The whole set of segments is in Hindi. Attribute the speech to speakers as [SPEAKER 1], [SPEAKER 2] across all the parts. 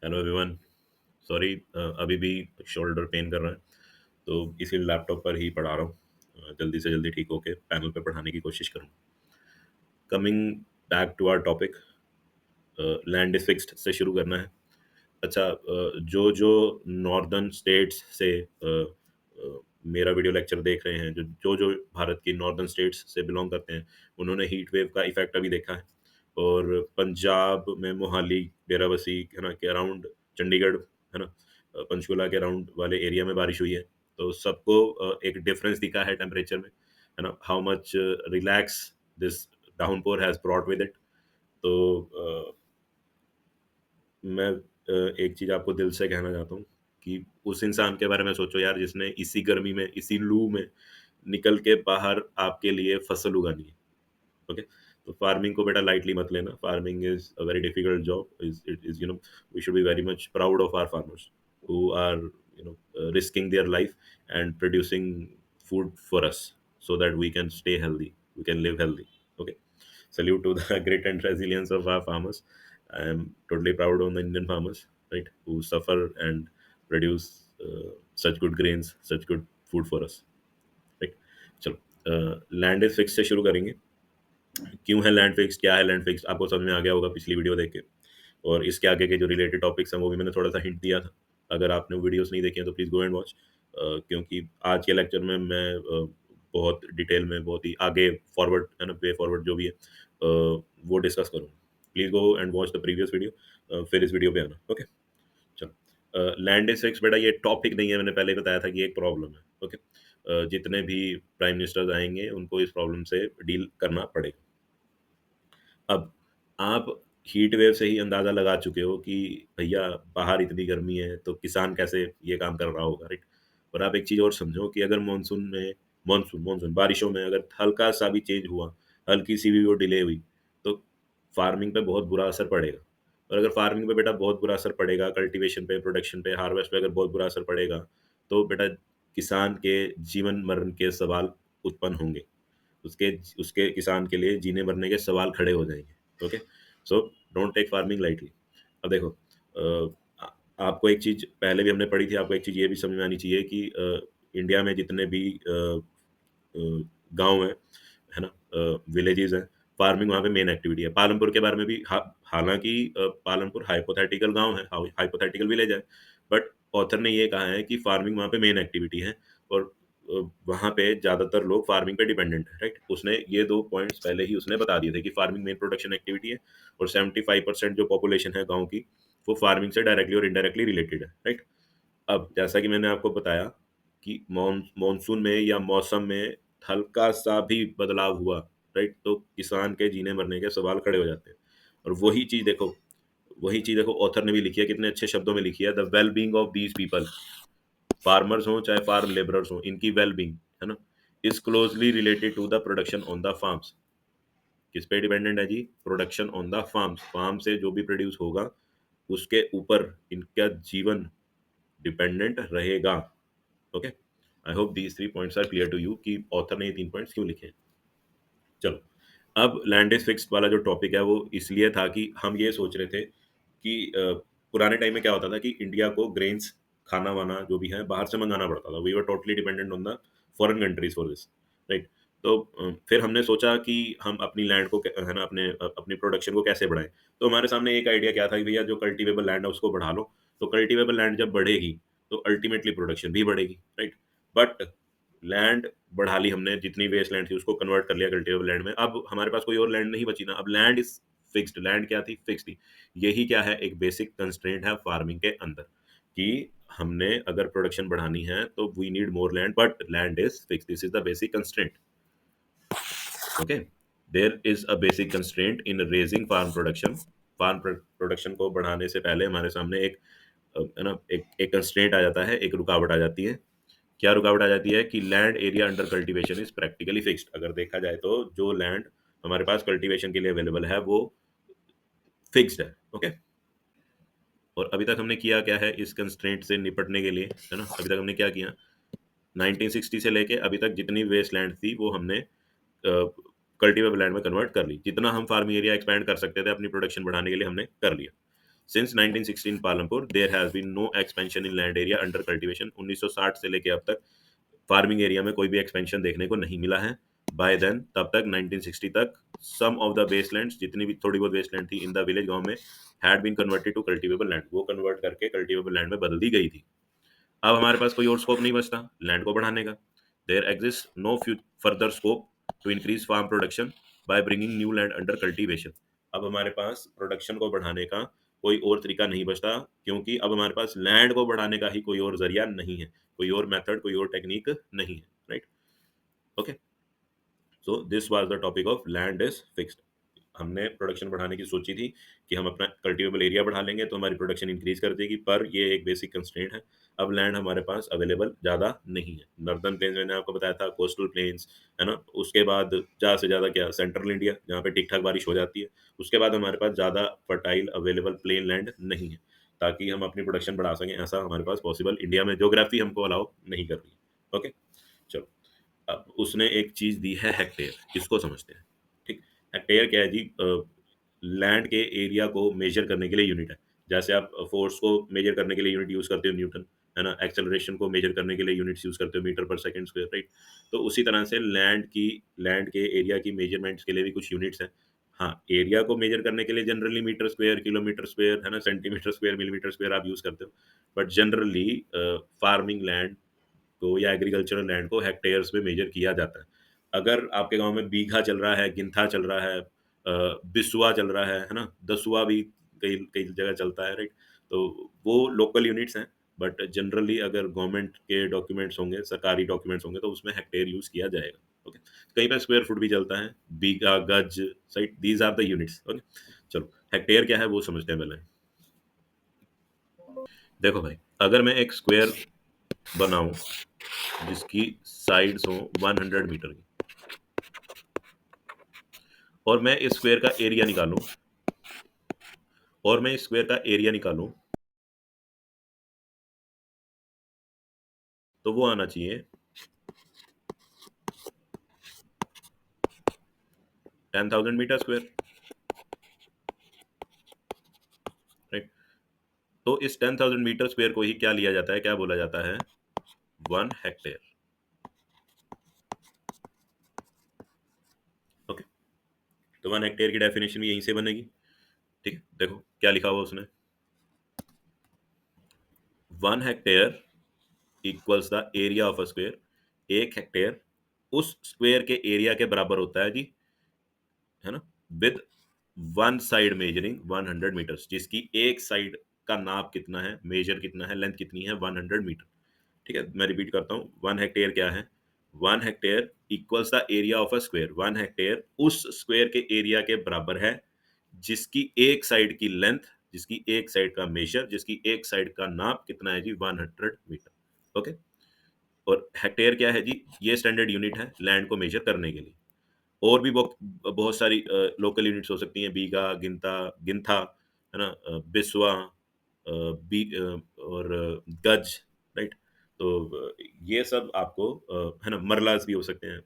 [SPEAKER 1] Hello everyone. सॉरी, अभी भी शोल्डर पेन कर रहा है, तो इसी लैपटॉप पर ही पढ़ा रहा हूँ। जल्दी से जल्दी ठीक होके पैनल पे पढ़ाने की कोशिश करूँ। Coming back to our topic, land is fixed से शुरू करना है। अच्छा, जो जो नॉर्दर्न स्टेट्स से मेरा वीडियो लेक्चर देख रहे हैं, जो जो जो भारत की नॉर्दर्न स्टेट्स से बिलोंग करते हैं, उन्होंने हीट वेव का इफेक्ट अभी देखा है। और पंजाब में मोहाली, डेराबस्सी है ना के अराउंड, चंडीगढ़ है ना, पंचकुला के अराउंड वाले एरिया में बारिश हुई है। तो सबको एक डिफरेंस दिखा है टेम्परेचर में, है ना, how much relax this downpour has brought with it. तो मैं एक चीज़ आपको दिल से कहना चाहता हूँ कि उस इंसान के बारे में सोचो यार, जिसने इसी गर्मी में, इसी लू में निकल के बाहर आपके लिए फसल उगानी है। ओके, तो फार्मिंग को बेटा लाइटली मत लेना। Farming is a very difficult job. Is it is we should be very much proud of our farmers who are risking their life and producing food for us so that we can stay healthy, we can live healthy. Okay, salute to the grit and resilience of our farmers. I am totally proud on the Indian farmers, right, who suffer and produce such good grains, such good food for us, right? चलो, लैंड इज फिक्स से शुरू करेंगे। क्यों है लैंड फिक्स, क्या है लैंड फिक्स, आपको समझ में आ गया होगा पिछली वीडियो देख के। और इसके आगे के जो रिलेटेड टॉपिक्स हैं वो भी मैंने थोड़ा सा हिंट दिया था। अगर आपने वीडियोस नहीं देखी हैं तो प्लीज़ गो एंड वॉच, क्योंकि आज के लेक्चर में मैं बहुत डिटेल में, बहुत ही आगे फॉरवर्ड है ना, वे फॉरवर्ड जो भी है, वो डिस्कस करूँगा। Please go and watch the previous video, फिर इस वीडियो पे आना। ओके, चलो। लैंड इज फिक्स बेटा ये टॉपिक नहीं है, मैंने पहले ही बताया था कि एक प्रॉब्लम है। ओके, जितने भी प्राइम मिनिस्टर्स आएंगे उनको इस प्रॉब्लम से डील करना पड़ेगा। अब आप हीट वेव से ही अंदाज़ा लगा चुके हो कि भैया बाहर इतनी गर्मी है तो किसान कैसे ये काम कर रहा होगा, राइट? और आप एक चीज़ और समझो कि अगर मानसून बारिशों में अगर हल्का-सा भी चेंज हुआ, हल्की-सी भी वो डिले हुई, तो फार्मिंग पे बहुत बुरा असर पड़ेगा। और अगर फार्मिंग पे बेटा बहुत बुरा असर पड़ेगा, कल्टीवेशन पे, प्रोडक्शन पे, हार्वेस्ट पे अगर बहुत बुरा असर पड़ेगा, तो बेटा किसान के जीवन-मरण के सवाल उत्पन्न होंगे। उसके उसके किसान के लिए जीने मरने के सवाल खड़े हो जाएंगे। Okay, so don't take farming lightly. अब देखो, आपको एक चीज पहले भी हमने पढ़ी थी, आपको एक चीज ये भी समझ में आनी चाहिए कि इंडिया में जितने भी गांव है ना, विलेजेस हैं, फार्मिंग वहाँ पे मेन एक्टिविटी है। पालमपुर के बारे में भी हालांकि पालमपुर हाइपोथेटिकल गांव है, हाइपोथेटिकल विलेज है, बट ऑथर ने ये कहा है कि फार्मिंग वहाँ पे मेन एक्टिविटी है। और वहाँ पे ज़्यादातर लोग फार्मिंग पे डिपेंडेंट है, राइट? उसने ये 2 पॉइंट्स पहले ही उसने बता दिए थे कि फार्मिंग मेन प्रोडक्शन एक्टिविटी है, और 75% जो पॉपुलेशन है गाँव की, वो फार्मिंग से डायरेक्टली और इनडायरेक्टली रिलेटेड है, राइट? अब जैसा कि मैंने आपको बताया कि मॉनसून में या मौसम में हल्का-सा भी बदलाव हुआ, राइट? तो किसान के जीने मरने के सवाल खड़े हो जाते हैं। और वही चीज़ देखो ऑथर ने भी लिखी है, कितने अच्छे शब्दों में लिखी है, the well being of these people, farmers हों चाहे फार्म लेबरर्स हों, इनकी वेल बीइंग, है ना, is closely related to the production on the farms. किस पे डिपेंडेंट है जी? Production on the farms. Farm से जो भी प्रोड्यूस होगा उसके ऊपर इनका जीवन डिपेंडेंट रहेगा। Okay, I hope these 3 points are clear to you कि ऑथर ने ये 3 पॉइंट्स क्यों लिखे हैं। चलो, अब लैंड इज फिक्स्ड वाला जो टॉपिक है वो इसलिए था कि हम ये सोच रहे थे कि पुराने टाइम में क्या होता था कि इंडिया को ग्रेन्स, खाना वाना जो भी है बाहर से मंगाना पड़ता था। We were totally dependent on the foreign countries for this, right? तो फिर हमने सोचा कि हम अपनी लैंड को है ना, अपनी प्रोडक्शन को कैसे बढ़ाएं। तो हमारे सामने एक आइडिया क्या था कि भैया जो कल्टीवेबल लैंड है उसको बढ़ा लो। तो कल्टीवेबल लैंड जब बढ़ेगी तो अल्टीमेटली प्रोडक्शन भी बढ़ेगी, राइट? बट लैंड बढ़ा ली हमने, जितनी वेस्ट लैंड थी उसको कन्वर्ट कर लिया कल्टीवेबल लैंड में। अब हमारे पास कोई और लैंड नहीं बची ना, अब लैंड इज फिक्स्ड। लैंड क्या थी? फिक्स्ड थी। यही क्या है, एक बेसिक कंस्ट्रेंट है फार्मिंग के अंदर कि हमने अगर प्रोडक्शन बढ़ानी है तो we need more land, but land is fixed. This is the basic constraint. Okay, there is a basic constraint in raising farm production. Farm production को बढ़ाने से पहले हमारे सामने एक है ना, एक कंस्ट्रेंट आ जाता है, एक रुकावट आ जाती है। क्या रुकावट आ जाती है कि land area under cultivation is practically fixed. अगर देखा जाए तो जो लैंड हमारे पास कल्टीवेशन के लिए अवेलेबल है वो फिक्स्ड है। ओके, और अभी तक हमने किया क्या है इस कंस्ट्रेंट से निपटने के लिए, है ना? अभी तक हमने क्या किया, 1960 से लेके अभी तक जितनी वेस्ट लैंड थी वो हमने कल्टीवेबल लैंड में कन्वर्ट कर ली। जितना हम फार्मिंग एरिया एक्सपैंड कर सकते थे अपनी प्रोडक्शन बढ़ाने के लिए हमने कर लिया। Since 1916 Palampur there has been no expansion in land area under cultivation. 1960 से लेके अब तक फार्मिंग एरिया में कोई भी एक्सपेंशन देखने को नहीं मिला है। बाय देन तब तक 1960 तक सम ऑफ द वेस्टलैंड्स, जितनी भी थोड़ी बहुत वेस्टलैंड थी इन द विलेज गांव में, had been converted to cultivable land, वो कन्वर्ट करके कल्टीवेबल लैंड में बदल दी गई थी। अब हमारे पास कोई और स्कोप नहीं बचता लैंड को बढ़ाने का। There exist no further scope to increase farm production by bringing new land under cultivation. अब हमारे पास प्रोडक्शन को बढ़ाने का कोई और तरीका नहीं बचता, क्योंकि अब हमारे पास लैंड को बढ़ाने का ही कोई और जरिया नहीं है, कोई और मेथड, कोई और टेक्निक नहीं है। Right, okay. So this was the topic of land is fixed. हमने प्रोडक्शन बढ़ाने की सोची थी कि हम अपना कल्टीवेबल एरिया बढ़ा लेंगे तो हमारी प्रोडक्शन इंक्रीज कर देगी, पर ये एक बेसिक कंस्ट्रेंट है। अब लैंड हमारे पास अवेलेबल ज़्यादा नहीं है। नॉर्दर्न प्लेन्स मैंने आपको बताया था, कोस्टल प्लेन्स, है ना, उसके बाद ज़्यादा से ज़्यादा क्या सेंट्रल इंडिया जहाँ पे ठीक ठाक बारिश हो जाती है, उसके बाद हमारे पास ज़्यादा फर्टाइल अवेलेबल प्लेन लैंड नहीं है ताकि हम अपनी प्रोडक्शन बढ़ा सकें। ऐसा हमारे पास पॉसिबल इंडिया में ज्योग्राफी हमको अलाउ नहीं कर रही है। ओके, चलो। अब उसने एक चीज दी है हेक्टेयर, इसको समझते हैं। ठीक, हेक्टेयर क्या है जी? लैंड के एरिया को मेजर करने के लिए यूनिट है। जैसे आप फोर्स को मेजर करने के लिए यूनिट यूज करते हो न्यूटन, है ना, एक्सेलरेशन को मेजर करने के लिए यूनिट्स यूज करते हो मीटर पर सेकंड स्क्वायर, राइट? तो उसी तरह से लैंड के एरिया की मेजरमेंट्स के लिए भी कुछ यूनिट्स हैं। हाँ, एरिया को मेजर करने के लिए generally metre square, kilometre square, है ना, सेंटीमीटर स्क्वायर, मिलीमीटर स्क्वायर आप यूज करते हो। बट जनरली फार्मिंग लैंड को या एग्रीकल्चरल लैंड को हेक्टेयर्स में मेजर किया जाता है। अगर आपके गांव में बीघा चल रहा है, गिंथा चल रहा है, बिसुआ चल रहा है ना, दसुआ भी कई कई जगह चलता है, राइट? तो वो लोकल यूनिट्स हैं। बट जनरली अगर गवर्नमेंट के डॉक्यूमेंट्स होंगे, सरकारी डॉक्यूमेंट्स होंगे, तो उसमें हेक्टेयर यूज किया जाएगा। ओके, कहीं पे स्क्वायर फुट भी चलता है, बीघा, गज, right? These are the units. Okay, चलो हेक्टेयर क्या है वो समझते हैं पहले। देखो भाई, अगर मैं एक स्क्वायर बनाऊं जिसकी साइड्स हो 100 मीटर की, और मैं इस स्क्वायर का एरिया निकालूं, और मैं इस स्क्वायर का एरिया निकालूं, तो वो आना चाहिए 10,000 मीटर स्क्वायर, राइट? तो इस 10,000 मीटर स्क्वायर को ही क्या लिया जाता है, क्या बोला जाता है? 1 हेक्टेयर। ओके, तो 1 हेक्टेयर की डेफिनेशन भी यहीं से बनेगी। ठीक है, देखो क्या लिखा हुआ उसने। 1 hectare equals the area of a square. 1 hectare उस स्क्वायर के एरिया के बराबर होता है जी, है ना, with one side measuring 100 metres, जिसकी एक साइड का नाप कितना है, मेजर कितना है, लेंथ कितनी है, 100 मीटर। ठीक है, मैं रिपीट करता हूँ, 1 हेक्टेयर क्या है? 1 hectare equals the area of a square. 1 hectare उस स्क्वायर के एरिया के बराबर है जिसकी एक साइड की लेंथ, जिसकी एक साइड का मेजर, जिसकी एक साइड का नाप कितना है जी? 100 मीटर। ओके, और हेक्टेयर क्या है जी? ये स्टैंडर्ड यूनिट है लैंड को मेजर करने के लिए। और भी बहुत बहुत सारी लोकल यूनिट्स हो सकती हैं, बीघा, गिंथा, है ना, बिस्वा, और गज, राइट? तो ये सब आपको है ना, मरलास भी हो सकते हैं।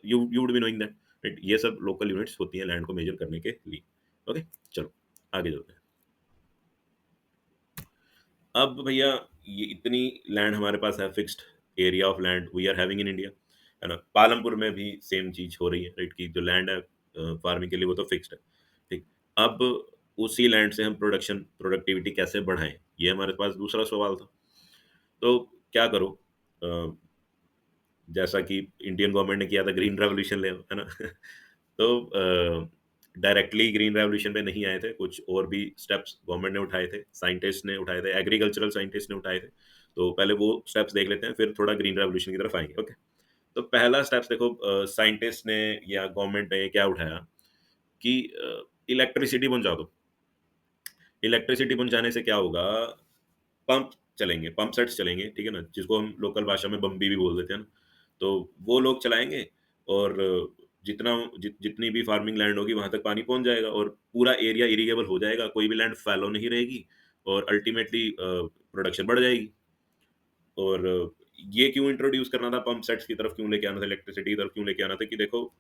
[SPEAKER 1] You would be knowing that, right? ये सब लोकल यूनिट्स होती हैं लैंड को मेजर करने के लिए। ओके, चलो आगे चलते हैं। अब भैया, ये इतनी लैंड हमारे पास है, fixed area of land we are having in India, है ना। पालमपुर में भी सेम चीज हो रही है, राइट? की जो लैंड है फार्मिंग के लिए वो तो फिक्स्ड है। ठीक, अब उसी लैंड से हम प्रोडक्टिविटी कैसे बढ़ाएं, ये हमारे पास दूसरा सवाल था। तो क्या करो, अ, जैसा कि इंडियन गवर्नमेंट ने किया था, ग्रीन रेवोल्यूशन ले आओ, है ना। तो डायरेक्टली ग्रीन रेवोल्यूशन पे नहीं आए थे, कुछ और भी स्टेप्स गवर्नमेंट ने उठाए थे, साइंटिस्ट ने उठाए थे, एग्रीकल्चरल साइंटिस्ट ने उठाए थे। तो पहले वो स्टेप्स देख लेते हैं, फिर थोड़ा ग्रीन रेवोल्यूशन की तरफ आएंगे। ओके, तो पहला स्टेप्स देखो, साइंटिस्ट ने या गवर्नमेंट ने क्या उठाया कि इलेक्ट्रिसिटी पहुंचा दो। इलेक्ट्रिसिटी पहुंचाने से क्या होगा? पंप चलेंगे, पंप सेट्स चलेंगे, ठीक है ना, जिसको हम लोकल भाषा में बम्बी भी बोल देते हैं ना। तो वो लोग चलाएंगे, और जितनी भी फार्मिंग लैंड होगी वहां तक पानी पहुंच जाएगा, और पूरा एरिया इरिगेबल हो जाएगा, कोई भी लैंड फैलो नहीं रहेगी, और अल्टीमेटली प्रोडक्शन बढ़ जाएगी। और ये क्यों इंट्रोड्यूस करना था, पंप सेट्स की तरफ क्यों लेके आना था, इलेक्ट्रिसिटी की तरफ क्यों लेके आना था? कि देखो,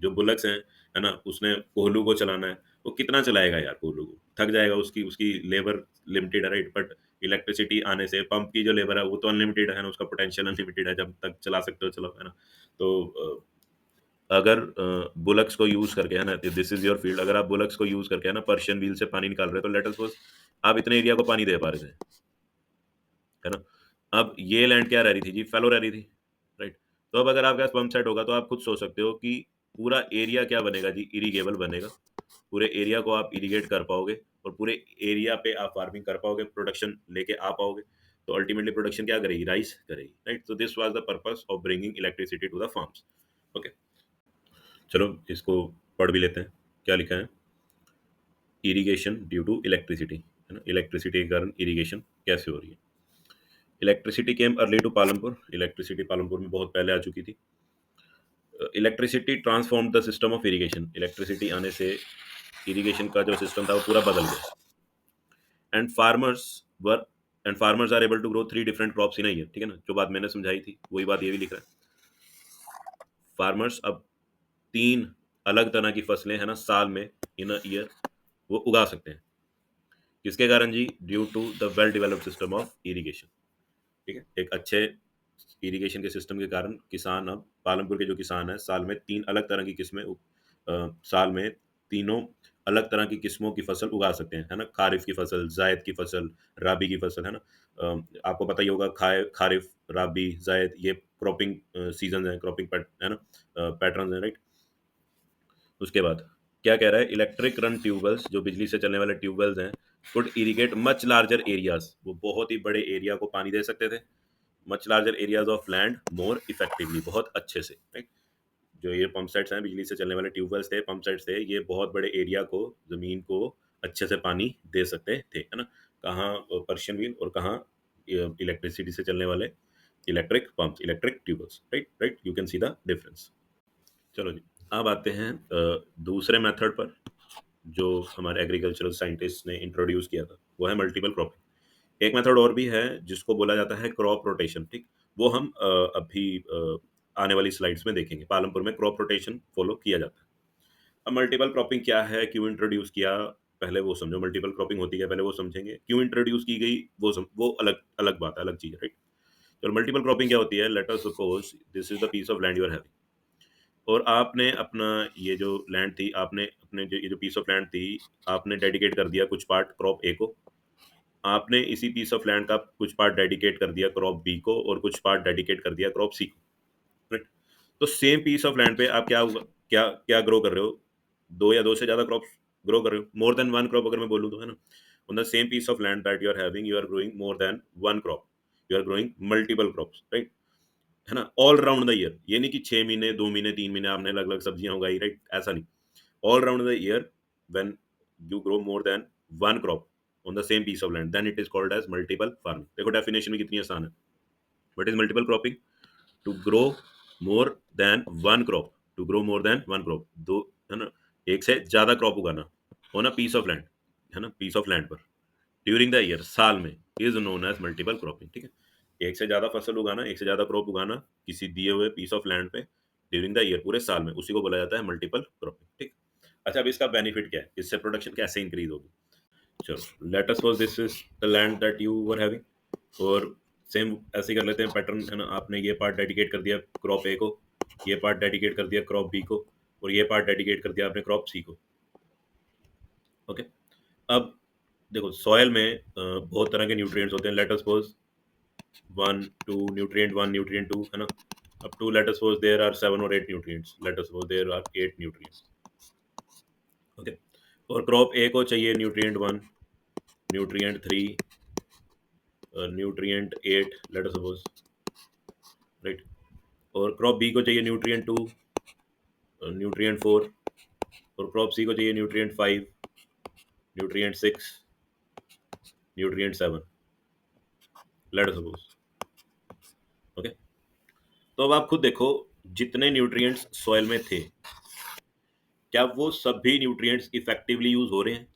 [SPEAKER 1] जो बुलक्स हैं, है ना, उसने कोहलू को चलाना है, वो कितना चलाएगा यार पूल को, थक जाएगा, उसकी उसकी लेबर लिमिटेड है, राइट? बट इलेक्ट्रिसिटी आने से पंप की जो लेबर है वो तो अनलिमिटेड है ना, उसका पोटेंशियल अनलिमिटेड है, जब तक चला सकते हो चलो, है ना? तो अगर बुलक्स को यूज करके, है ना, दिस इज योर फील्ड, अगर आप बुलक्स को यूज करके, है ना, पर्शियन व्हील से पानी निकाल रहे हो, तो लेट अस सपोज आप इतने एरिया को पानी दे पा रहे थे, है ना? अब ये लैंड क्या रह रही थी जी, फैलो रह रही थी, राइट? तो अब अगर आपके पास पंप सेट होगा तो आप खुद सोच सकते हो कि पूरा एरिया क्या बनेगा जी, इरिगेबल बनेगा। पूरे एरिया को आप इरिगेट कर पाओगे और पूरे एरिया पे आप फार्मिंग कर पाओगे, प्रोडक्शन लेके आ पाओगे। तो अल्टीमेटली प्रोडक्शन क्या करेगी, राइस करेगी, राइट? तो this was the purpose of bringing electricity to the farms. Okay, चलो इसको पढ़ भी लेते हैं। क्या लिखा है? इरिगेशन ड्यू टू इलेक्ट्रिसिटी, है ना? इलेक्ट्रिसिटी के कारण इरिगेशन कैसे हो रही है? Electricity came early to Palampur, electricity Palampur में बहुत पहले आ चुकी थी। Electricity transform the system of irrigation, electricity आने से इरिगेशन का जो सिस्टम था वो पूरा बदल गया। And farmers were and farmers are able to grow 3 different crops in a year, ठीक है ना? जो बात मैंने समझाई थी वही बात ये भी लिख रहा है। फार्मर्स अब 3 अलग तरह की फसलें, है ना, साल में, इन अ ईयर, वो उगा सकते हैं। किसके कारण जी? Due to the well developed system of irrigation, ठीक है? एक अच्छे इरिगेशन के सिस्टम के कारण किसान, अब पालमपुर के जो किसान है, साल में 3 अलग तरह की किस्में साल में तीनों अलग तरह की किस्मों की फसल उगा सकते हैं, है ना? खारिफ की फसल, जायद की फसल, राबी की फसल, है ना? आपको पता ही होगा, खारिफ, राबी, जायद, ये क्रॉपिंग सीजन है, क्रॉपिंग है ना, पैटर्न है, राइट? उसके बाद क्या कह रहा है? इलेक्ट्रिक रन ट्यूबवेल्स, जो बिजली से चलने वाले ट्यूबवेल्स हैं, could irrigate much larger areas, वो बहुत ही बड़े एरिया को पानी दे सकते थे। Much larger areas of land more effectively, बहुत अच्छे से, राइट? जो ये पंप सेट्स हैं, बिजली से चलने वाले ट्यूबवेल्स थे, पंप सेट्स थे, ये बहुत बड़े एरिया को, जमीन को अच्छे से पानी दे सकते थे, है ना? कहाँ पर्शियन व्हील और कहाँ इलेक्ट्रिसिटी से चलने वाले electric pumps, electric tube wells, right? Right, you can see the difference. चलो जी, अब आते हैं दूसरे मेथड पर जो हमारे एग्रीकल्चरल साइंटिस्ट ने इंट्रोड्यूस किया था, वो है मल्टीपल क्रॉपिंग। एक मेथड और भी है जिसको बोला जाता है क्रॉप रोटेशन, ठीक? वो हम अभी आने वाली स्लाइड्स में देखेंगे। पालमपुर में क्रॉप रोटेशन फॉलो किया जाता है। अब मल्टीपल क्रॉपिंग क्या है, क्यों इंट्रोड्यूस किया, पहले वो समझो। मल्टीपल क्रॉपिंग होती है, पहले वो समझेंगे। क्यों इंट्रोड्यूस की गई वो अलग अलग बात है, अलग चीज है, राइट? तो मल्टीपल क्रॉपिंग क्या होती है? Let us suppose this is the piece of land you are having, और आपने अपना ये जो लैंड थी, आपने अपने जो ये जो पीस ऑफ लैंड थी, आपने डेडिकेट कर दिया कुछ पार्ट क्रॉप ए को। आपने इसी पीस ऑफ लैंड का कुछ पार्ट डेडिकेट कर दिया क्रॉप बी को, और कुछ पार्ट डेडिकेट कर दिया क्रॉप सी को, राइट? तो सेम पीस ऑफ लैंड पे आप क्या क्या ग्रो कर रहे हो? दो या दो से ज्यादा क्रॉप्स ग्रो कर रहे हो, मोर देन वन क्रॉप अगर मैं बोलूँ तो, है ना? On the same piece of land that you are having, you are growing more than one crop, you are growing multiple crops, right? है ना? ऑल राउंड द ईयर, ये नहीं कि 6 महीने, 2 महीने, 3 महीने आपने अलग अलग सब्जियां उगाई, राइट? ऐसा नहीं। all around the year, when you grow more than one crop on the same piece of land, then it is called as multiple farming। देखो डेफिनेशन में कितनी आसान है। what is multiple cropping? to grow more than one crop, to grow more than one crop, दो, है ना, एक से ज्यादा क्रॉप उगाना on a piece of land, है ना, piece of land पर, ड्यूरिंग द ईयर, साल में, is known as multiple cropping, ठीक है? एक से ज्यादा फसल उगाना, एक से ज्यादा क्रॉप उगाना किसी दिए हुए पीस ऑफ लैंड पे ड्यूरिंग द ईयर, पूरे साल में, उसी को बोला जाता है मल्टीपल क्रॉपिंग, ठीक? अच्छा, अब इसका बेनिफिट क्या है? इससे प्रोडक्शन कैसे इंक्रीज होगी? चलो, late us suppose this is the land that you were having, और सेम ऐसे ही कर लेते हैं पैटर्न, है ना? आपने ये पार्ट डेडिकेट कर दिया क्रॉप ए को, ये पार्ट डेडिकेट कर दिया क्रॉप बी को, और ये पार्ट डेडिकेट कर दिया आपने क्रॉप सी को। ओके, अब देखो, सॉयल में बहुत तरह के न्यूट्रिएंट्स होते हैं। Let us suppose one nutrient two, है ना, up to, let us suppose there are 7 or 8 nutrients, let us suppose there are 8 nutrients, okay? और क्रॉप ए को चाहिए nutrient 1, nutrient 3, nutrient 8, late us suppose, right? और क्रॉप बी को चाहिए न्यूट्रिएंट 2, न्यूट्रिएंट 4, और क्रॉप सी को चाहिए nutrient 5, nutrient 6, nutrient 7, late us suppose, okay? तो अब आप खुद देखो, जितने न्यूट्रिएंट्स सॉइल में थे, क्या वो सभी न्यूट्रिएंट्स इफेक्टिवली यूज हो रहे हैं?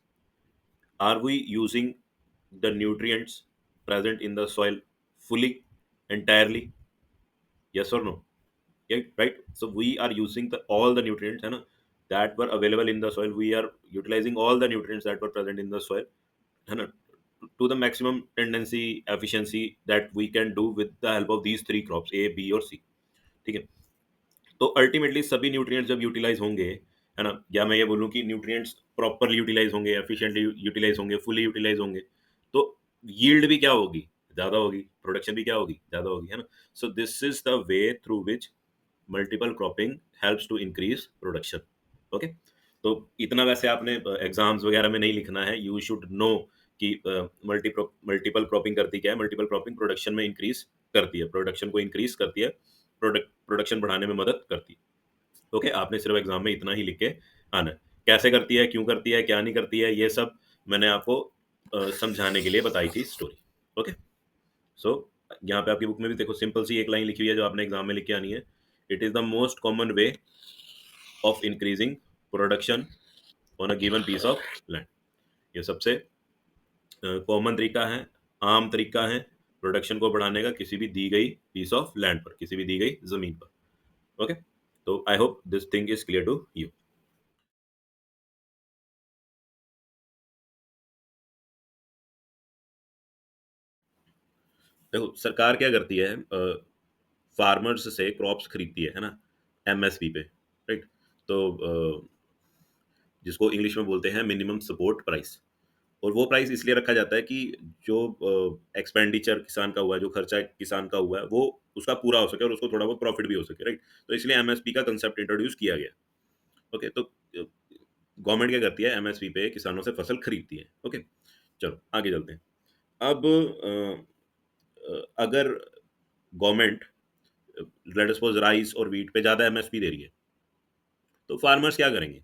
[SPEAKER 1] Are we using the nutrients present in the soil fully, entirely? Yes or no? Yeah, right? So we are using the all the nutrients, है ना? that were available in the soil, we are utilizing all the nutrients that were present in the soil, है ना, to the maximum tendency efficiency that we can do with the help of these three crops A, B और C. ठीक है, तो अल्टीमेटली सभी न्यूट्रिएंट्स जब यूटिलाइज होंगे, है ना, या मैं ये बोलूँ कि न्यूट्रिएंट्स प्रॉपरली यूटिलाइज होंगे, एफिशिएंटली यूटिलाइज होंगे, फुली यूटिलाइज होंगे, तो यील्ड भी क्या होगी, ज्यादा होगी, प्रोडक्शन भी क्या होगी, ज्यादा होगी, है ना. So this is the way through which multiple cropping helps to increase production. Okay, तो इतना वैसे आपने एग्जाम्स वगैरह में नहीं लिखना है, यू शुड नो कि मल्टीपल क्रॉपिंग करती क्या है. मल्टीपल क्रॉपिंग प्रोडक्शन में इंक्रीज करती है, प्रोडक्शन को इंक्रीज करती है, प्रोडक्शन बढ़ाने में मदद करती है. ओके, आपने सिर्फ एग्जाम में इतना ही लिख के आना है. कैसे करती है, क्यों करती है, क्या नहीं करती है, ये सब मैंने आपको समझाने के लिए बताई थी स्टोरी. ओके, सो यहाँ पे आपकी बुक में भी देखो सिंपल सी एक लाइन लिखी हुई है जो आपने एग्जाम में लिख के आनी है. It is the most common way of increasing production on a given piece of land. ये सबसे कॉमन तरीका है, आम तरीका है प्रोडक्शन को बढ़ाने का किसी भी दी गई पीस ऑफ लैंड पर, किसी भी दी गई जमीन पर. ओके, तो I hope this thing is clear to you. देखो सरकार क्या करती है, फार्मर्स से क्रॉप्स खरीदती है ना, एमएसपी पे, राइट. तो जिसको इंग्लिश में बोलते हैं मिनिमम सपोर्ट प्राइस. और वो प्राइस इसलिए रखा जाता है कि जो एक्सपेंडिचर किसान का हुआ है, जो खर्चा किसान का हुआ है, वो उसका पूरा हो सके और उसको थोड़ा बहुत प्रॉफिट भी हो सके, राइट. तो इसलिए एमएसपी का कंसेप्ट इंट्रोड्यूस किया गया. ओके, तो गवर्नमेंट क्या करती है, एमएसपी पे किसानों से फसल खरीदती है. ओके, चलो आगे चलते हैं. अब अगर गवर्नमेंट लेट सपोज राइस और वीट पे ज्यादा एमएसपी दे रही है, तो फार्मर्स क्या करेंगे,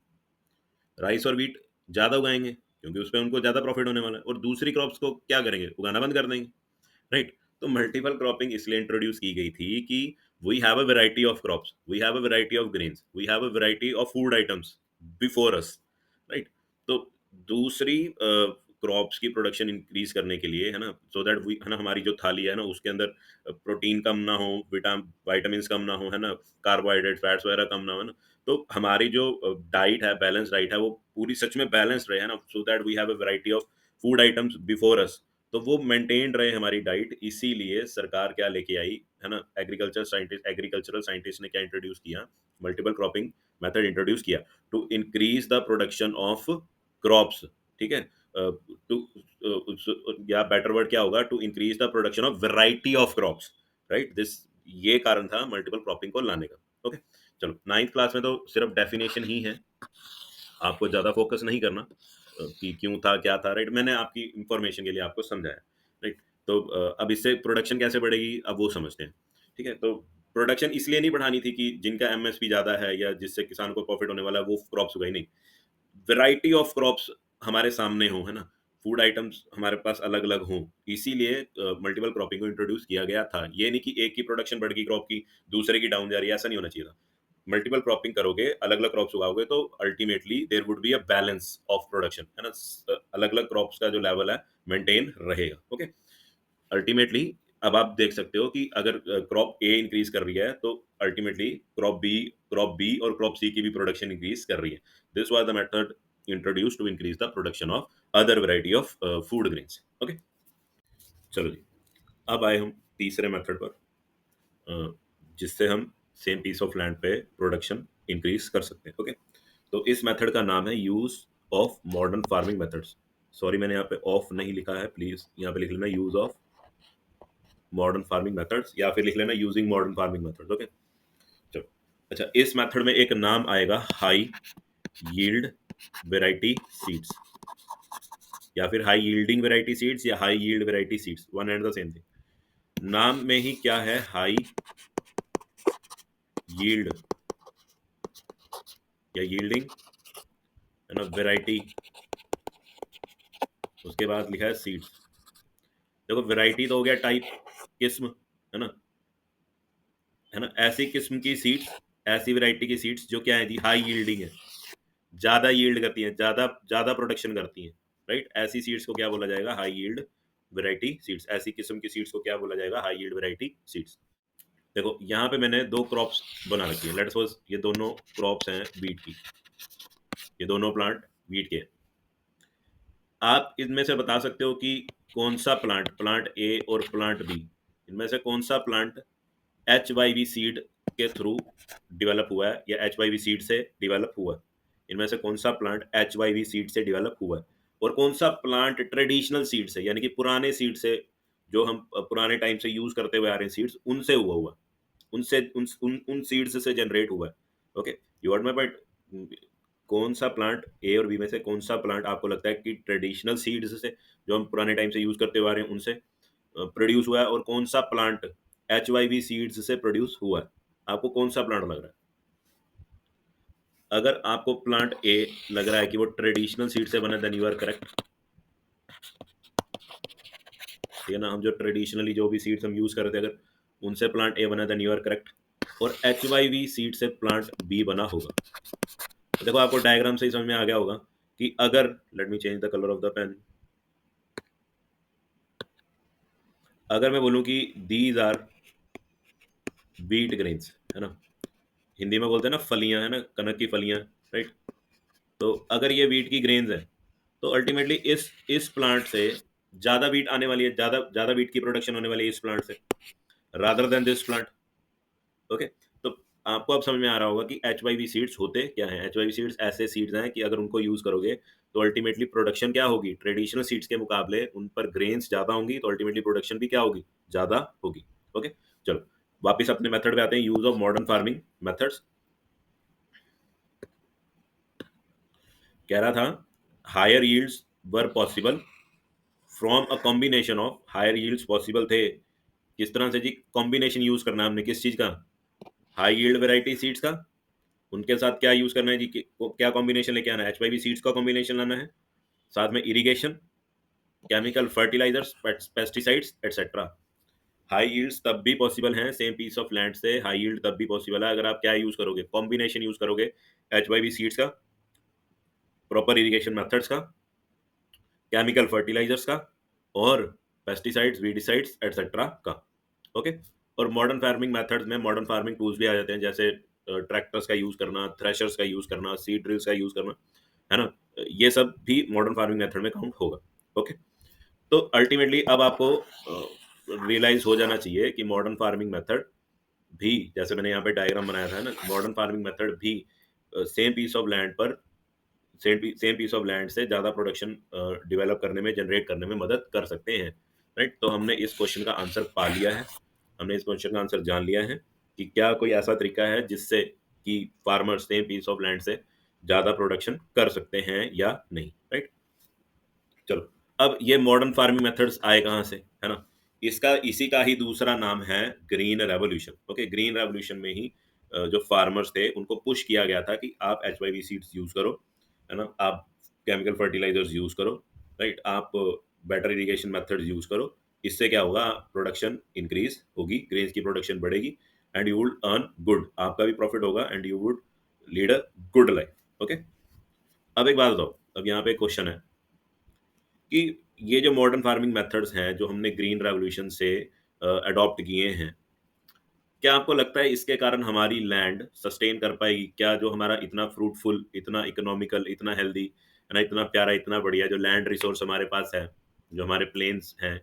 [SPEAKER 1] राइस और वीट ज्यादा उगाएंगे क्योंकि उस पर उनको ज्यादा प्रॉफिट होने वाला है, और दूसरी क्रॉप्स को क्या करेंगे, उगाना बंद कर देंगे, राइट. तो मल्टीपल क्रॉपिंग इसलिए इंट्रोड्यूस की गई थी कि we have a variety of crops, we have a variety of grains, we have a variety of food items before us, right. तो दूसरी क्रॉप्स की प्रोडक्शन इंक्रीज करने के लिए, है ना, सो दैट वी, है ना, हमारी जो थाली है ना उसके अंदर प्रोटीन कम ना हो, विटामिन कम ना हो, है ना, कार्बोहाइड्रेट फैट्स वगैरह कम ना हो, है ना. तो हमारी जो डाइट है, बैलेंस डाइट है, वो पूरी सच में बैलेंस रहे, है ना, so that we have a variety of food items before us. तो वो मेंटेन रहे हमारी डाइट, इसीलिए सरकार क्या लेके आई, है ना, एग्रीकल्चरल साइंटिस्ट ने क्या इंट्रोड्यूस किया, मल्टीपल क्रॉपिंग मेथड इंट्रोड्यूस किया to increase the production of crops. ठीक है, टू या बेटर वर्ड क्या होगा, to increase the production of variety of crops, right. This, ये कारण था मल्टीपल क्रॉपिंग को लाने का. ओके, चलो नाइन्थ क्लास में तो सिर्फ डेफिनेशन ही है, आपको ज्यादा फोकस नहीं करना कि क्यों था क्या था, राइट. मैंने आपकी इंफॉर्मेशन के लिए आपको समझाया, राइट. तो अब इससे प्रोडक्शन कैसे बढ़ेगी अब वो समझते हैं. ठीक है, तो प्रोडक्शन इसलिए नहीं बढ़ानी थी कि जिनका एमएसपी ज्यादा है या जिससे किसान को प्रॉफिट होने वाला है वो क्रॉप्स उगाई, नहीं. वैरायटी ऑफ क्रॉप्स हमारे सामने हो, है ना, फूड आइटम्स हमारे पास अलग अलग हों, इसीलिए मल्टीपल क्रॉपिंग को इंट्रोड्यूस किया गया था. ये नहीं कि एक की प्रोडक्शन बढ़ गई क्रॉप की, दूसरे की डाउन जा रही है, ऐसा नहीं होना चाहिए था. मल्टीपल क्रॉपिंग करोगे, अलग अलग क्रॉप्स उगाओगे, तो ultimately there would be a balance of production, है ना, अलग अलग क्रॉप्स का जो लेवल है मेंटेन रहेगा. ओके, अल्टीमेटली अब आप देख सकते हो कि अगर क्रॉप ए इंक्रीज कर रही है तो अल्टीमेटली क्रॉप बी और क्रॉप सी की भी प्रोडक्शन इंक्रीज कर रही है. This was the method introduce to increase the production of other variety of food grains. Okay, चलो जी, अब आए हम तीसरे मेथड पर, जिससे हम सेम पीस ऑफ लैंड पे प्रोडक्शन इंक्रीज कर सकते हैं. ओके, तो इस मेथड का नाम है use of modern farming methods. Sorry मैंने यहाँ पे ऑफ नहीं लिखा है, प्लीज यहाँ पे लिख लेना use of modern farming methods, या फिर लिख लेना using modern farming methods. Okay, चलो. अच्छा, इस मेथड में एक नाम आएगा हाई यील्ड वेराइटी सीड्स, या फिर हाई यील्डिंग वेराइटी सीड्स, या high yield variety seeds, one and the same thing. नाम में ही क्या है, हाई यील्ड या यील्डिंग, है ना, वेराइटी, उसके बाद लिखा है सीड्स. देखो वेराइटी तो हो गया टाइप, किस्म, है ना, है ना, ऐसी किस्म की सीड्स, ऐसी वैरायटी की सीड्स जो क्या है जी, हाई यील्डिंग है, ज्यादा यील्ड करती हैं, ज्यादा ज्यादा प्रोडक्शन करती हैं, राइट. ऐसी सीड्स को क्या बोला जाएगा, हाई यील्ड वैरायटी सीड्स. ऐसी किस्म की सीड्स को क्या बोला जाएगा, हाई यील्ड वैरायटी सीड्स. देखो यहाँ पे मैंने दो क्रॉप्स बना रखी है, लेट्स सपोज ये दोनों क्रॉप्स हैं वीट की. ये दोनों प्लांट वीट के हैं। आप इनमें से बता सकते हो कि कौन सा प्लांट, प्लांट ए और प्लांट बी, इनमें से कौन सा plant H Y V seed के थ्रू डेवलप हुआ है या एच वाई वी सीड से डेवलप हुआ है? इनमें से कौन सा plant H Y V seed से डेवलप हुआ है और कौन सा प्लांट ट्रेडिशनल सीड से, यानी कि पुराने सीड से, जो हम पुराने टाइम से यूज करते हुए आ रहे हैं सीड्स, उनसे हुआ है, उनसे उन सीड्स से जनरेट हुआ है। Okay, you got my point. कौन सा प्लांट ए और बी में से कौन सा प्लांट आपको लगता है कि ट्रेडिशनल सीड्स से, जो हम पुराने टाइम से यूज करते हुए आ रहे हैं, उनसे प्रोड्यूस हुआ है, और कौन सा plant H Y V seeds से प्रोड्यूस हुआ है? आपको कौन सा प्लांट लग रहा है? अगर आपको प्लांट ए लग रहा है कि वो ट्रेडिशनल सीड से बना, देन यू आर करेक्ट। ठीक है ना, हम जो ट्रेडिशनली जो भी सीड्स हम यूज कर रहे थे, अगर उनसे प्लांट ए बना, देन यू आर करेक्ट। और एच वाई वी सीड से प्लांट बी बना होगा। तो देखो, आपको डायग्राम से ही समझ में आ गया होगा कि अगर, let me change the colour of the pen, अगर मैं बोलूं कि दीज आर व्हीट ग्रेन्स, है ना, हिंदी में बोलते हैं ना फलियां, है ना, कनक की फलियां, राइट। तो अगर ये व्हीट की ग्रेन्स है, तो अल्टीमेटली इस प्लांट से ज्यादा व्हीट आने वाली है, ज्यादा ज्यादा व्हीट की प्रोडक्शन होने वाली है इस प्लांट से, rather than this plant. Okay, तो आपको अब समझ में आ रहा होगा कि एच वाई वी सीड्स होते क्या हैं। एच वाई वी सीड्स ऐसे सीड्स हैं कि अगर उनको यूज करोगे तो अल्टीमेटली प्रोडक्शन क्या होगी, ट्रेडिशनल सीड्स के मुकाबले उन पर ग्रेन्स ज्यादा होंगी, तो अल्टीमेटली प्रोडक्शन भी क्या होगी, ज्यादा होगी। ओके, चलो वापस अपने मेथड पे आते हैं, use of modern farming methods. कह रहा था higher yields were possible from a combination of, higher yields possible थे किस तरह से जी, कॉम्बिनेशन यूज करना है हमने किस चीज का, हाई यील्ड वेराइटी सीड्स का, उनके साथ क्या यूज करना है जी, क्या कॉम्बिनेशन लेके आना है, एच वाई वी सीड्स का कॉम्बिनेशन लाना है, साथ में irrigation, chemical fertilizers, pesticides etcetera. High yields तब भी पॉसिबल हैं सेम पीस ऑफ लैंड से, हाई यील्ड तब भी पॉसिबल है अगर आप क्या यूज करोगे, कॉम्बिनेशन यूज करोगे, एच वाई वी सीड्स का, प्रॉपर इरिगेशन मेथड्स का, केमिकल फर्टिलाइजर्स का, और पेस्टिसाइड्स, वीडिसाइड्स एटसेट्रा का। ओके, और मॉडर्न फार्मिंग मेथड्स में मॉडर्न फार्मिंग टूल्स भी आ जाते हैं, जैसे ट्रैक्टर्स का यूज करना, थ्रेशर्स का यूज करना, सीड ड्रिल्स का यूज करना, है ना, ये सब भी मॉडर्न फार्मिंग मेथड में काउंट होगा। ओके, तो अल्टीमेटली अब आपको रियलाइज हो जाना चाहिए कि मॉडर्न फार्मिंग मेथड भी, जैसे मैंने यहाँ पे डायग्राम बनाया था ना, मॉडर्न फार्मिंग मेथड भी सेम पीस ऑफ लैंड पर, सेम पीस ऑफ लैंड से ज़्यादा प्रोडक्शन डेवलप करने में, जनरेट करने में मदद कर सकते हैं, राइट। तो हमने इस क्वेश्चन का आंसर पा लिया है, हमने इस क्वेश्चन का आंसर जान लिया है कि क्या कोई ऐसा तरीका है जिससे कि farmer same piece of land से ज़्यादा प्रोडक्शन कर सकते हैं या नहीं, राइट। चलो, अब ये मॉडर्न फार्मिंग मेथड्स आए कहाँ से, है ना, इसका इसी का ही दूसरा नाम है green revolution. Okay, green revolution में ही जो फार्मर्स थे उनको पुश किया गया था कि आप H Y V seeds use करो, है ना, आप केमिकल फर्टिलाइजर्स यूज करो, राइट, आप बेटर इरिगेशन मेथड्स यूज करो, इससे क्या होगा, प्रोडक्शन इंक्रीज होगी, ग्रेन्स की प्रोडक्शन बढ़ेगी, and you would earn good, आपका भी प्रॉफिट होगा, and you would lead a good life. Okay, अब एक बात बताओ, अब यहाँ पे क्वेश्चन है कि ये जो मॉडर्न फार्मिंग मेथड्स हैं जो हमने ग्रीन रेवोल्यूशन से अडॉप्ट किए हैं, क्या आपको लगता है इसके कारण हमारी लैंड सस्टेन कर पाएगी क्या, जो हमारा इतना फ्रूटफुल, इतना इकोनॉमिकल, इतना हेल्दी, है ना, इतना प्यारा, इतना बढ़िया जो लैंड रिसोर्स हमारे पास है, जो हमारे प्लेन्स हैं,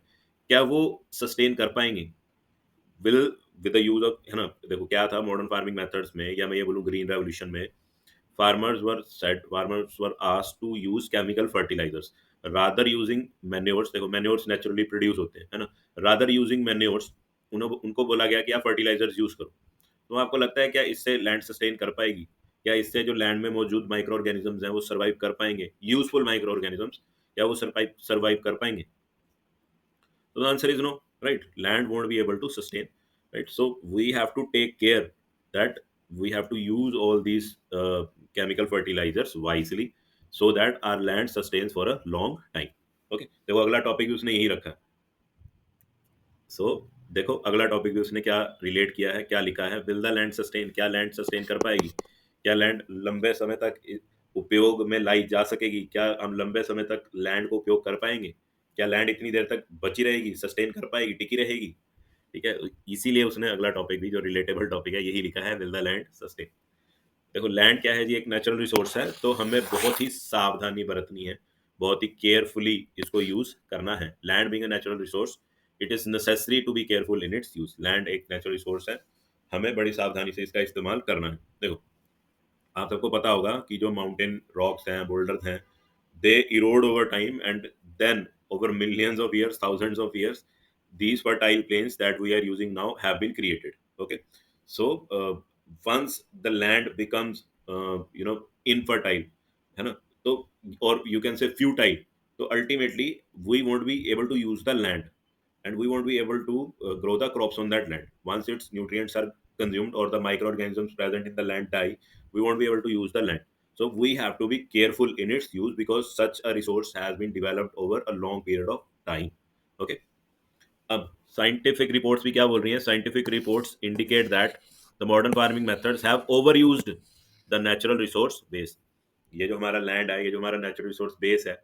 [SPEAKER 1] क्या वो सस्टेन कर पाएंगे will with the use of, है ना। देखो क्या था मॉडर्न फार्मिंग मेथड्स में, या मैं ये बोलूँ ग्रीन रेवोल्यूशन में, farmers were asked to use chemical fertilizers rather using manures। देखो manures naturally produce होते हैं, है ना, rather using manures, उनको बोला गया कि आप फर्टिलाइजर्स यूज करो। तो आपको लगता है क्या इससे लैंड सस्टेन कर पाएगी, क्या इससे जो लैंड में मौजूद माइक्रो ऑर्गेनिजम्स हैं वो सर्वाइव कर पाएंगे, यूजफुल माइक्रो ऑर्गेनिजम्स, या वो सर्वाइव सर्वाइव कर पाएंगे? So the answer is no, right? Land won't be able to sustain, right? So we have to take care that we have to use all these chemical fertilizers wisely so that our land sustains for a long time. Okay, देखो अगला टॉपिक भी उसने यही रखा है। सो देखो अगला टॉपिक भी उसने क्या रिलेट किया है, क्या लिखा है, विल द लैंड सस्टेन, क्या लैंड सस्टेन कर पाएगी, क्या लैंड लंबे समय तक उपयोग में लाई जा सकेगी, क्या हम लंबे समय तक लैंड को उपयोग कर पाएंगे, क्या लैंड इतनी देर तक बची रहेगी, सस्टेन कर पाएगी, टिकी रहेगी। ठीक है, इसीलिए उसने अगला टॉपिक भी जो रिलेटेबल टॉपिक है यही लिखा है, विल द लैंड सस्टेन। देखो लैंड क्या है जी, एक नेचुरल रिसोर्स है, तो हमें बहुत ही सावधानी बरतनी है, बहुत ही केयरफुली इसको यूज करना है। Land being a natural resource, it is necessary to be careful in its use. Land एक नेचुरल रिसोर्स है, हमें बड़ी सावधानी से इसका इस्तेमाल करना है। देखो आप सबको पता होगा कि जो माउंटेन रॉक्स हैं, बोल्डर्स हैं, they erode over time, and then over millions of years, thousands of years, these fertile plains that we are using now have been created. Okay, so once the land becomes infertile, है ना, तो or you can say futile, so ultimately we won't be able to use the land, and we won't be able to grow the crops on that land. Once its nutrients are consumed or the microorganisms present in the land die, we won't be able to use the land. So we have to be careful in its use because such a resource has been developed over a long period of time. Okay. अब scientific reports भी क्या बोल रही हैं? Scientific reports indicate that the modern farming methods have overused the natural resource base. ये जो हमारा लैंड है, ये जो हमारा नेचुरल रिसोर्स बेस है,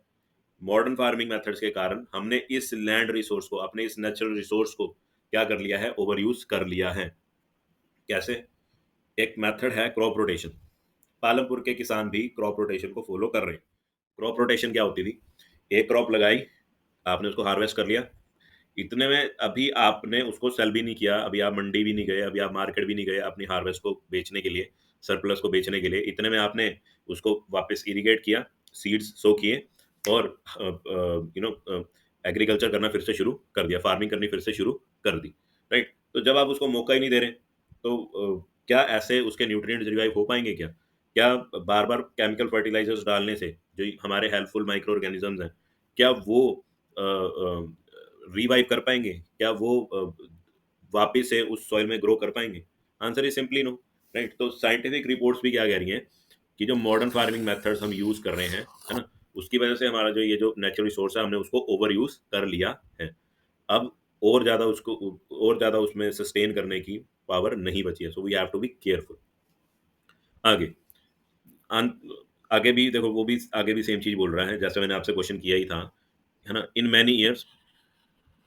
[SPEAKER 1] मॉडर्न फार्मिंग मेथड्स के कारण हमने इस लैंड रिसोर्स को, अपने इस नेचुरल रिसोर्स को क्या कर लिया है? ओवर यूज कर लिया है। कैसे? एक मेथड है क्रॉप रोटेशन। पालमपुर के किसान भी क्रॉप रोटेशन को फॉलो कर रहे हैं। क्रॉप रोटेशन क्या होती थी? एक क्रॉप लगाई, आपने उसको हार्वेस्ट कर लिया, इतने में अभी आपने उसको सेल भी नहीं किया, अभी आप मंडी भी नहीं गए, अभी आप मार्केट भी नहीं गए अपनी हार्वेस्ट को बेचने के लिए, सरप्लस को बेचने के लिए, इतने में आपने उसको वापस इरिगेट किया, सीड्स सो किए, और एग्रीकल्चर करना फिर से शुरू कर दिया, फार्मिंग करनी फिर से शुरू कर दी, राइट? तो जब आप उसको मौका ही नहीं दे रहे, तो क्या ऐसे उसके न्यूट्रिएंट्स रिवाइव हो पाएंगे क्या? क्या बार बार केमिकल फर्टिलाइजर्स डालने से जो हमारे हेल्पफुल माइक्रो ऑर्गेनिजम्स हैं, क्या वो रिवाइव कर पाएंगे? क्या वो वापिस से उस सॉइल में ग्रो कर पाएंगे? Answer is simply no, right? तो साइंटिफिक रिपोर्ट्स भी क्या कह रही हैं कि जो मॉडर्न फार्मिंग मेथड्स हम यूज कर रहे हैं, है ना, उसकी वजह से हमारा जो ये जो नेचुरल रिसोर्स है, हमने उसको ओवर यूज कर लिया है। अब और ज्यादा उसको, और ज्यादा उसमें सस्टेन करने की पावर नहीं बची है, so we have to be careful. आगे आन- आगे भी देखो, वो भी आगे भी सेम चीज बोल रहा है जैसे मैंने आपसे क्वेश्चन किया ही था, है ना। इन मैनी ईयर्स,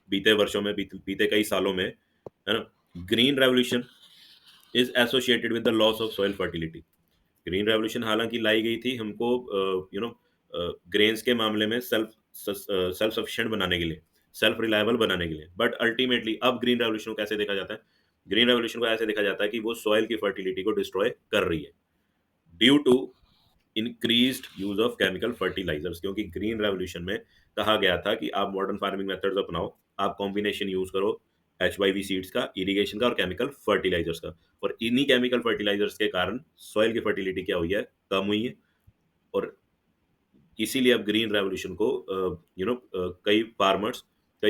[SPEAKER 1] बीते वर्षों में, बीते कई सालों में, है ना, green revolution is associated with the loss of soil fertility. Green revolution हालांकि लाई गई थी हमको ग्रेन्स के मामले में सेल्फ सफिशिएंट बनाने के लिए, सेल्फ रिलायबल बनाने के लिए, बट अल्टीमेटली अब ग्रीन रेवोल्यूशन को कैसे देखा जाता है? ग्रीन रेवोल्यूशन को ऐसे देखा जाता है कि वो सॉइल की फर्टिलिटी को डिस्ट्रॉय कर रही है, due to increased use of chemical fertilizers. क्योंकि ग्रीन रेवोल्यूशन में कहा गया था कि आप मॉडर्न फार्मिंग मेथड्स अपनाओ, आप कॉम्बिनेशन यूज करो HYV सीड्स का, इरिगेशन का और केमिकल फर्टिलाइजर्स का, और इन्हीं केमिकल फर्टिलाइजर्स के कारण सॉइल की फर्टिलिटी क्या हुई है? कम हुई है। और इसीलिए अब ग्रीन रेवोल्यूशन को कई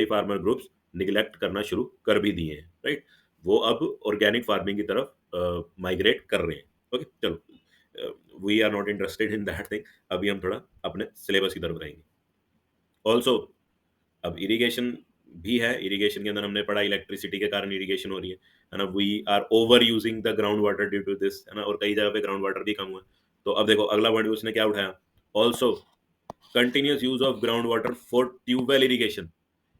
[SPEAKER 1] फार्मर ग्रुप्स निगलेक्ट करना शुरू कर भी दिए हैं, राइट? वो अब ऑर्गेनिक फार्मिंग की तरफ माइग्रेट कर रहे हैं। ओके, चलो, we are not interested in that thing. अभी हम थोड़ा अपने सिलेबस की तरफ रहेंगे। ऑल्सो अब इरिगेशन भी है, इरिगेशन के अंदर हमने पढ़ा इलेक्ट्रिसिटी के कारण इरिगेशन हो रही है ना, we are over using the ground water due to this, है ना, और कई जगह पे ग्राउंड वाटर भी कम हुआ है। तो अब देखो अगला पॉइंट उसने क्या उठाया, also continuous use of ground water for tubewell irrigation.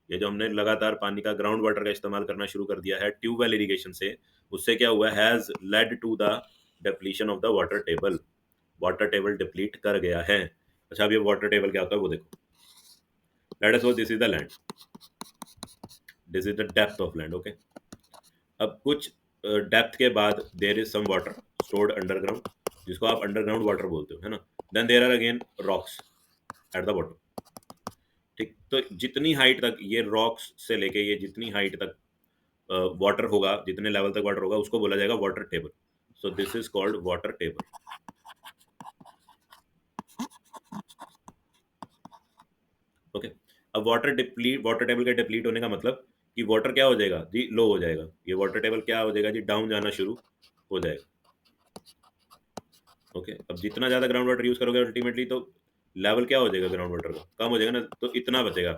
[SPEAKER 1] ये जो हमने लगातार पानी का, ग्राउंड वाटर का इस्तेमाल करना शुरू कर दिया है ट्यूबवेल इरिगेशन से, उससे क्या हुआ, has led to the depletion of the water table. Water table deplete कर गया है। अच्छा, अब ये वाटर टेबल क्या होता है वो देखो। Let us suppose this is the land, this is the depth of land. Okay, अब कुछ डेप्थ के बाद there is some water stored underground, जिसको आप अंडरग्राउंड वाटर बोलते हो, है ना। Then there are again rocks at the bottom. ठीक, तो जितनी हाइट तक ये रॉक्स से लेके ये जितनी हाइट तक वाटर होगा, जितने लेवल तक वाटर होगा, उसको बोला जाएगा water table. So this is called water table. Okay, अब वाटर टेबल के डिप्लीट होने का मतलब कि वाटर क्या हो जाएगा जी, लो हो जाएगा। ये वाटर टेबल क्या हो जाएगा जी, डाउन जाना शुरू हो जाएगा। ओके, अब जितना ज्यादा ग्राउंड वाटर यूज करोगे अल्टीमेटली, तो लेवल क्या हो जाएगा ग्राउंड वाटर का, कम हो जाएगा ना, तो इतना बचेगा।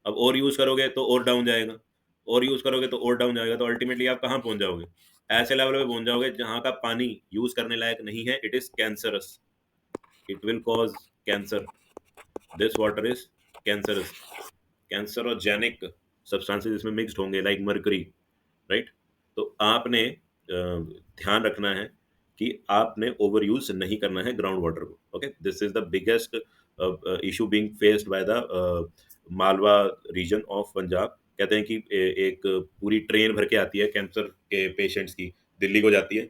[SPEAKER 1] अब और यूज करोगे तो और डाउन जाएगा, और यूज करोगे तो और डाउन जाएगा, तो अल्टीमेटली आप कहाँ पहुंच जाओगे? ऐसे लेवल पे पहुंच जाओगे जहां का पानी यूज करने लायक नहीं है। It is cancerous, it will cause cancer. This water is cancerous, carcinogenic substances इसमें मिक्स्ड होंगे, लाइक मर्करी, राइट? तो आपने ध्यान रखना है कि आपने ओवर यूज़ नहीं करना है ग्राउंड वाटर को, okay? This is the biggest issue being faced by the Malwa region of Punjab. कहते हैं कि एक पूरी ट्रेन भर के आती है कैंसर के पेशेंट्स की, दिल्ली को जाती है।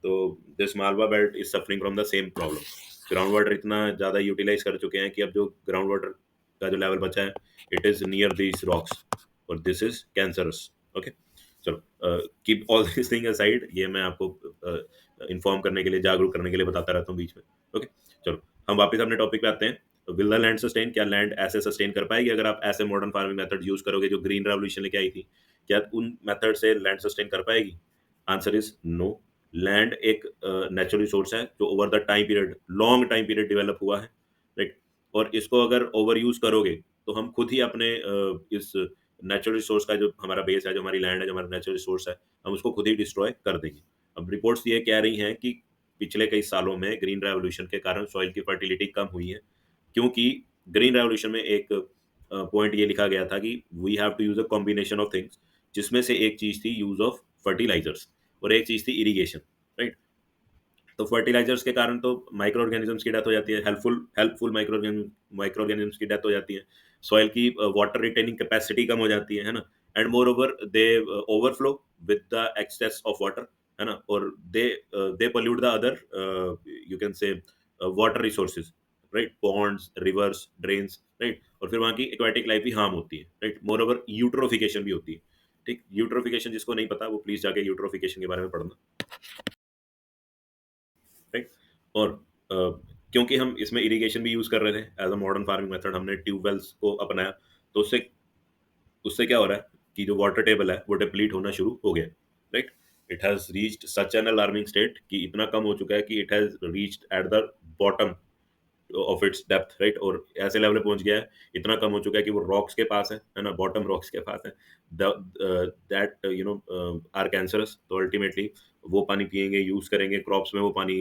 [SPEAKER 1] तो this Malwa belt is suffering from the same problem. Ground water इतना ज़्यादा यूटिलाइज़ कर चुके हैं कि अब जो ग्राउंड वाटर का जो लेवल बचा है, it is near these rocks और दिस इज़ कैंसरस, ओके? चलो, keep all this thing aside, ये मैं आपको इन्फॉर्म करने के लिए, जागरूक करने के लिए बताता रहता हूँ बीच में, ओके? चलो, हम वापस अपने टॉपिक पे आते हैं। विल द लैंड सस्टेन, क्या लैंड ऐसे सस्टेन कर पाएगी अगर आप ऐसे मॉडर्न फार्मिंग मेथड यूज़ करोगे जो ग्रीन रेवोल्यूशन लेके आई थी? क्या उन मेथड से लैंड सस्टेन कर पाएगी? Answer is no. लैंड एक नेचुरल रिसोर्स है जो over the time period, long time period develop हुआ है, राइट? और इसको अगर ओवर यूज़ करोगे, तो हम खुद ही अपने इस नेचुरल रिसोर्स का जो हमारा बेस है, जो हमारी लैंड है, जो हमारा नेचुरल रिसोर्स है, हम उसको खुद ही डिस्ट्रॉय कर देंगे। अब रिपोर्ट्स ये कह रही हैं कि पिछले कई सालों में ग्रीन रेवोल्यूशन के कारण सॉइल की फर्टिलिटी कम हुई है, क्योंकि ग्रीन रेवोल्यूशन में एक पॉइंट ये लिखा गया था कि we have to use a combination of things, जिसमें से एक चीज़ थी यूज़ ऑफ फर्टिलाइज़र्स और एक चीज़ थी इरिगेशन, राइट? तो फर्टिलाइजर्स के कारण तो माइक्रो ऑर्गेनिजम्स की डेथ हो जाती है, हेल्पफुल माइक्रो ऑर्गेनिजम्स की डेथ हो जाती है, सॉइल की वाटर रिटेनिंग कैपेसिटी कम हो जाती है ना? And moreover they overflow with the excess of water, है ना? और they pollute the other, you can say water resources, right? Ponds, rivers, drains, right? और फिर वहाँ की एक्वाटिक लाइफ भी हार्म होती है, राइट? मोर ओवर यूट्रोफिकेशन भी होती है, ठीक? यूट्रोफिकेशन जिसको नहीं पता वो प्लीज जाके यूट्रोफिकेशन के बारे में पढ़ना, राइट? और अ, क्योंकि हम इसमें इरिगेशन भी यूज़ कर रहे थे as a modern farming method, हमने ट्यूबवेल्स को अपनाया, तो उससे उससे क्या हो रहा है कि जो वाटर टेबल है वो डिप्लीट होना शुरू हो गया, right? It has reached such an alarming state कि इतना कम हो चुका है कि it has reached eight the bottom of its depth, right? और ऐसे लेवल पे पहुंच गया है, इतना कम हो चुका है कि वो रॉक्स के पास है ना? बॉटम रॉक्स के पास है। That are cancerous. तो अल्टीमेटली वो पानी पिएंगे, यूज करेंगे, क्रॉप्स में वो पानी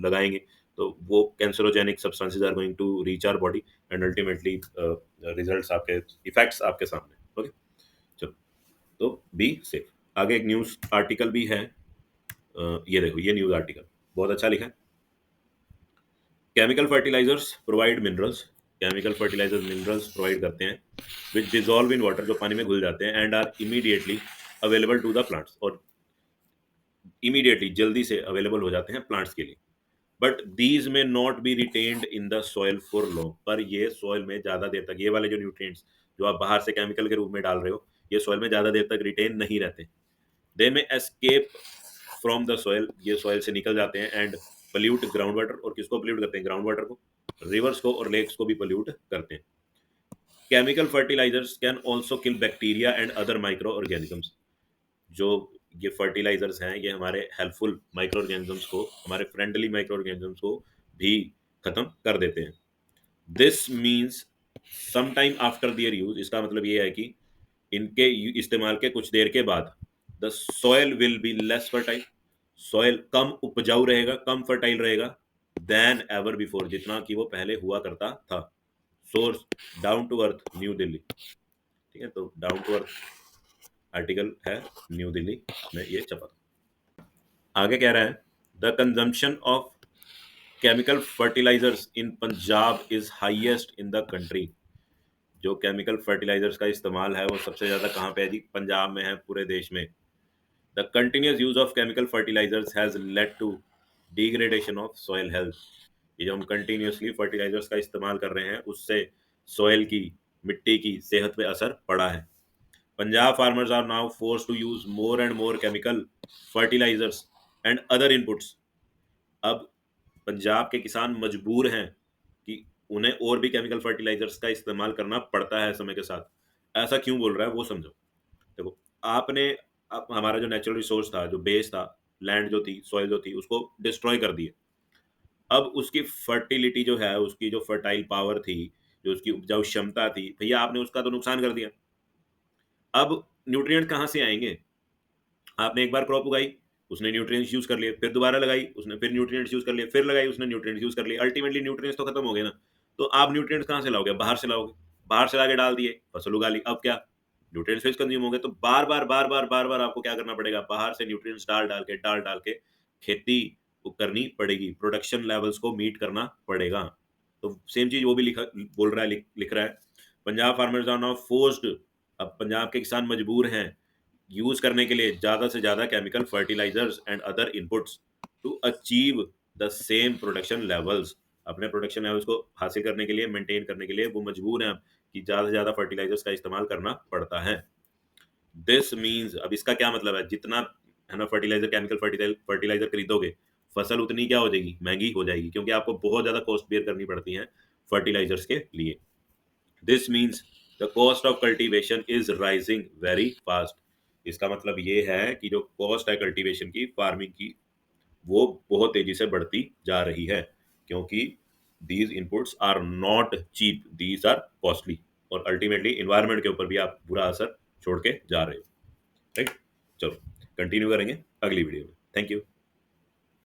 [SPEAKER 1] लगाएंगे, तो वो carcinogenic substances are going to reach our body and ultimately results आपके, इफेक्ट्स आपके सामने, ओके? चलो, तो बी सेफ। आगे एक न्यूज आर्टिकल भी है, ये देखो, ये न्यूज आर्टिकल बहुत अच्छा लिखा है। Chemical fertilizers provide minerals, chemical fertilizers minerals provide करते हैं विच डिजॉल्व इन वाटर, जो पानी में घुल जाते हैं, and are immediately available to the plants, और इमीडिएटली जल्दी से अवेलेबल हो जाते हैं प्लांट्स के लिए। But these may not be retained in the soil for long, पर ये सॉइल में ज्यादा देर तक, ये वाले जो न्यूट्रिएंट्स जो आप बाहर से केमिकल के रूप में डाल रहे हो, ये सॉइल में ज्यादा देर तक रिटेन नहीं रहते। दे में एस्केप फ्रॉम द सॉइल, ये सॉइल से निकल जाते हैं एंड पोल्यूट ग्राउंड वाटर, और किसको पोल्यूट करते हैं? ग्राउंड वाटर को, रिवर्स को और लेक्स को भी पोल्यूट करते हैं। Chemical fertilizers can also kill bacteria and other micro organisms, जो ये फर्टिलाइजर्स हैं ये हमारे हेल्पफुल माइक्रो ऑर्गेनिजम्स को, हमारे फ्रेंडली माइक्रो ऑर्गेनिजम्स को भी खत्म कर देते हैं। This means some time after their use, इसका मतलब ये है कि इनके इस्तेमाल के कुछ देर के बाद the soil will be less fertile, soil कम उपजाऊ रहेगा, कम फर्टाइल रहेगा देन एवर बिफोर, जितना कि वो पहले हुआ करता था। Source down to earth New Delhi, ठीक है? तो डाउन टू अर्थ आर्टिकल है, न्यू दिल्ली में ये छपा था। आगे कह रहा है the consumption of chemical fertilisers in Punjab is highest in the country, जो केमिकल फर्टिलाइजर्स का इस्तेमाल है वो सबसे ज्यादा कहाँ पे है जी? पंजाब में है, पूरे देश में। The continuous use of chemical fertilizers has led to degradation of soil health, ये जो हम कंटिन्यूसली फर्टिलाइजर्स का इस्तेमाल कर रहे हैं उससे सॉइल की, मिट्टी की सेहत पे असर पड़ा है। Punjab farmers are now force to use more and more chemical fertilizers and other inputs. अब पंजाब के किसान मजबूर हैं कि उन्हें और भी केमिकल फर्टिलाइजर्स का इस्तेमाल करना पड़ता है समय के साथ। ऐसा क्यों बोल रहा है वो समझो। देखो, आपने हमारा जो नेचुरल रिसोर्स था, जो बेस था, लैंड जो थी, सॉइल जो थी, उसको डिस्ट्रॉय कर दिया। अब उसकी फर्टिलिटी जो है, उसकी जो फर्टाइल पावर थी, जो उसकी उपजाऊ क्षमता थी, भैया आपने उसका तो नुकसान कर दिया। अब न्यूट्रिएंट कहाँ से आएंगे? आपने एक बार क्रॉप उगाई, उसने न्यूट्रिएंट्स यूज कर लिए, फिर दोबारा लगाई उसने, फिर न्यूट्रिएंट्स यूज कर लिए, फिर लगाई उसने, न्यूट्रिएंट्स यूज कर लिए, अल्टीमेटली न्यूट्रिएंट्स तो खत्म हो गए ना। तो आप न्यूट्रिएंट्स कहाँ से लाओगे? बाहर से लाओगे, बाहर से लाके डाल दिए, फसल उगा ली, अब क्या? न्यूट्रिएंट्स फिर कंज्यूम हो गए, तो बार बार बार बार बार बार आपको क्या करना पड़ेगा? बाहर से न्यूट्रिएंट्स डाल डाल के खेती करनी पड़ेगी, प्रोडक्शन लेवल्स को मीट करना पड़ेगा। तो सेम चीज़ वो भी लिखा बोल रहा है, लिख रहा है, Punjab farmers are now forced, अब पंजाब के किसान मजबूर हैं यूज़ करने के लिए ज़्यादा से ज़्यादा chemical fertilizers and other inputs to achieve the same production levels. अपने प्रोडक्शन लेवल्स को हासिल करने के लिए, मेंटेन करने के लिए वो मजबूर हैं अब कि ज़्यादा से ज़्यादा फर्टिलाइज़र्स का इस्तेमाल करना पड़ता है। दिस मीन्स, अब इसका क्या मतलब है, जितना है ना फर्टिलाइज़र, केमिकल फर्टिलाइज़र खरीदोगे, फसल उतनी क्या हो जाएगी, महँगी हो जाएगी, क्योंकि आपको बहुत ज़्यादा कॉस्ट बेयर करनी पड़ती है फर्टिलाइज़र्स के लिए। This means the cost of cultivation is rising very fast. इसका मतलब ये है कि जो कॉस्ट है कल्टीवेशन की, फार्मिंग की, वो बहुत तेजी से बढ़ती जा रही है, क्योंकि these inputs are not cheap, these are costly, और अल्टीमेटली इन्वायरमेंट के ऊपर भी आप बुरा असर छोड़ के जा रहे हो। राइट, चलो कंटिन्यू करेंगे अगली वीडियो में। Thank you.